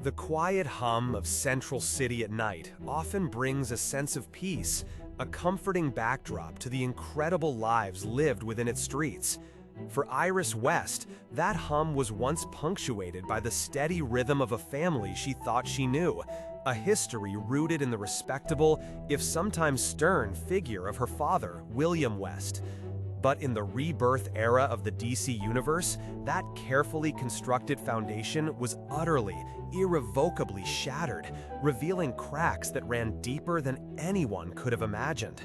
The quiet hum of Central City at night often brings a sense of peace, a comforting backdrop to the incredible lives lived within its streets. For Iris West, that hum was once punctuated by the steady rhythm of a family she thought she knew, a history rooted in the respectable, if sometimes stern, figure of her father, William West. But in the rebirth era of the DC universe, that carefully constructed foundation was utterly, irrevocably shattered, revealing cracks that ran deeper than anyone could have imagined.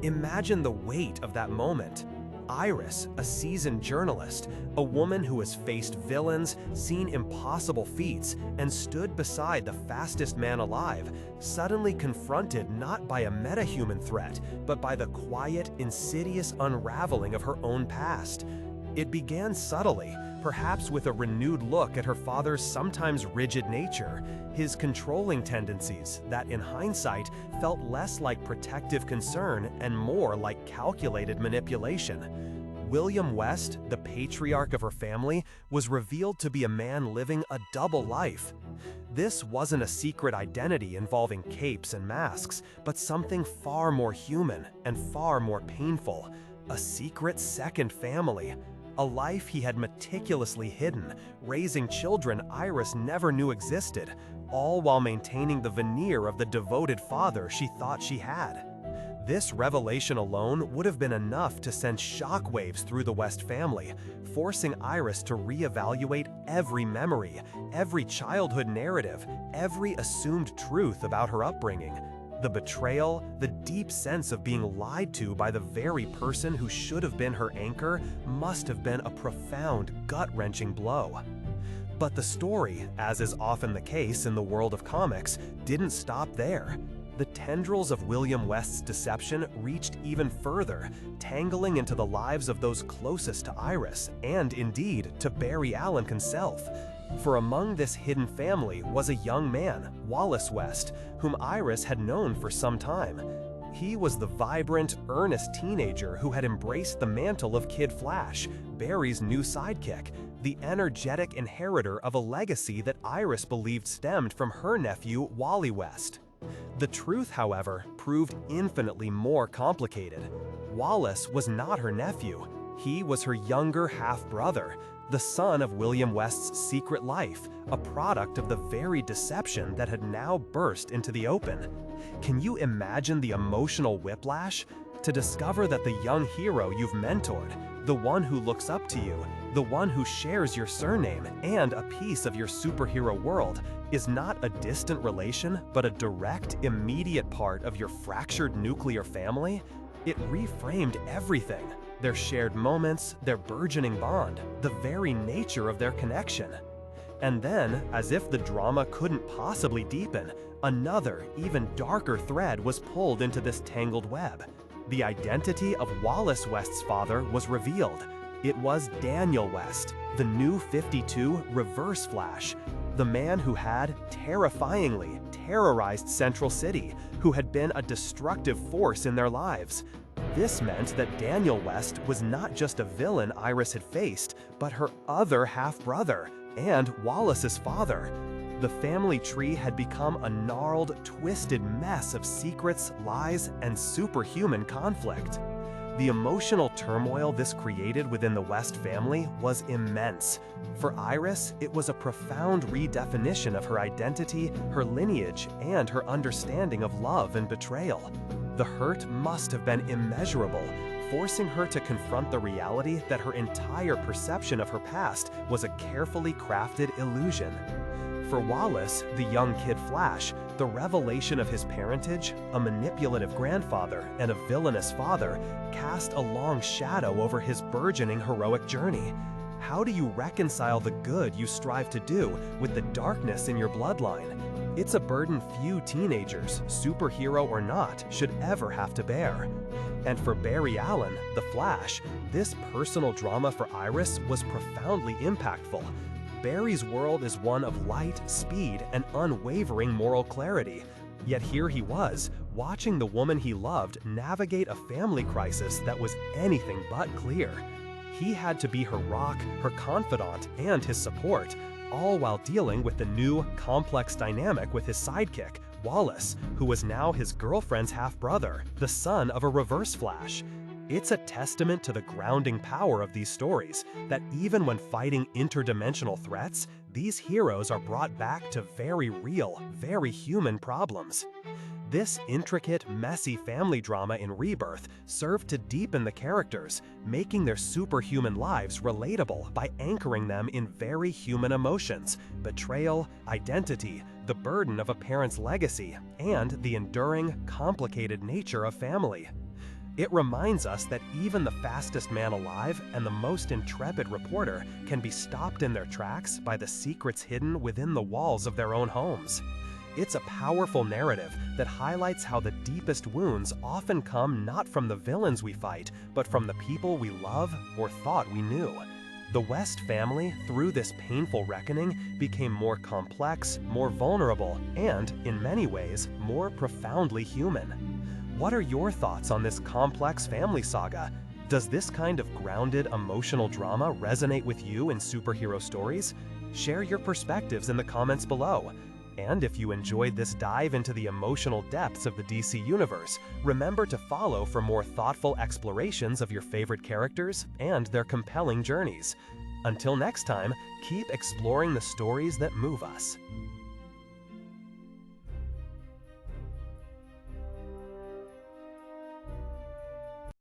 Imagine the weight of that moment. Iris, a seasoned journalist, a woman who has faced villains, seen impossible feats, and stood beside the fastest man alive, suddenly confronted not by a metahuman threat, but by the quiet, insidious unraveling of her own past. It began subtly, perhaps with a renewed look at her father's sometimes rigid nature, his controlling tendencies that, in hindsight, felt less like protective concern and more like calculated manipulation. William West, the patriarch of her family, was revealed to be a man living a double life. This wasn't a secret identity involving capes and masks, but something far more human and far more painful: a secret second family. A life he had meticulously hidden, raising children Iris never knew existed, all while maintaining the veneer of the devoted father she thought she had. This revelation alone would have been enough to send shockwaves through the West family, forcing Iris to reevaluate every memory, every childhood narrative, every assumed truth about her upbringing. The betrayal, the deep sense of being lied to by the very person who should have been her anchor, must have been a profound, gut-wrenching blow. But the story, as is often the case in the world of comics, didn't stop there. The tendrils of William West's deception reached even further, tangling into the lives of those closest to Iris, and indeed to Barry Allen himself. For among this hidden family was a young man, Wally West, whom Iris had known for some time. He was the vibrant, earnest teenager who had embraced the mantle of Kid Flash, Barry's new sidekick, the energetic inheritor of a legacy that Iris believed stemmed from her nephew, Wally West. The truth, however, proved infinitely more complicated. Wallace was not her nephew. He was her younger half-brother, the son of William West's secret life, a product of the very deception that had now burst into the open. Can you imagine the emotional whiplash? To discover that the young hero you've mentored, the one who looks up to you, the one who shares your surname and a piece of your superhero world, is not a distant relation, but a direct, immediate part of your fractured nuclear family? It reframed everything. Their shared moments, their burgeoning bond, the very nature of their connection. And then, as if the drama couldn't possibly deepen, another, even darker thread was pulled into this tangled web. The identity of Wally West's father was revealed. It was Daniel West, the new 52 Reverse Flash, the man who had, terrifyingly, terrorized Central City, who had been a destructive force in their lives. This meant that Daniel West was not just a villain Iris had faced, but her other half-brother, and Wallace's father. The family tree had become a gnarled, twisted mess of secrets, lies, and superhuman conflict. The emotional turmoil this created within the West family was immense. For Iris, it was a profound redefinition of her identity, her lineage, and her understanding of love and betrayal. The hurt must have been immeasurable, forcing her to confront the reality that her entire perception of her past was a carefully crafted illusion. For Wallace, the young Kid Flash, the revelation of his parentage, a manipulative grandfather and a villainous father, cast a long shadow over his burgeoning heroic journey. How do you reconcile the good you strive to do with the darkness in your bloodline? It's a burden few teenagers, superhero or not, should ever have to bear. And for Barry Allen, the Flash, this personal drama for Iris was profoundly impactful. Barry's world is one of light, speed, and unwavering moral clarity. Yet here he was, watching the woman he loved navigate a family crisis that was anything but clear. He had to be her rock, her confidant, and his support, all while dealing with the new, complex dynamic with his sidekick, Wallace, who was now his girlfriend's half-brother, the son of a Reverse Flash. It's a testament to the grounding power of these stories that even when fighting interdimensional threats, these heroes are brought back to very real, very human problems. This intricate, messy family drama in Rebirth served to deepen the characters, making their superhuman lives relatable by anchoring them in very human emotions: betrayal, identity, the burden of a parent's legacy, and the enduring, complicated nature of family. It reminds us that even the fastest man alive and the most intrepid reporter can be stopped in their tracks by the secrets hidden within the walls of their own homes. It's a powerful narrative that highlights how the deepest wounds often come not from the villains we fight, but from the people we love or thought we knew. The West family, through this painful reckoning, became more complex, more vulnerable, and, in many ways, more profoundly human. What are your thoughts on this complex family saga? Does this kind of grounded, emotional drama resonate with you in superhero stories? Share your perspectives in the comments below. And if you enjoyed this dive into the emotional depths of the DC Universe, remember to follow for more thoughtful explorations of your favorite characters and their compelling journeys. Until next time, keep exploring the stories that move us.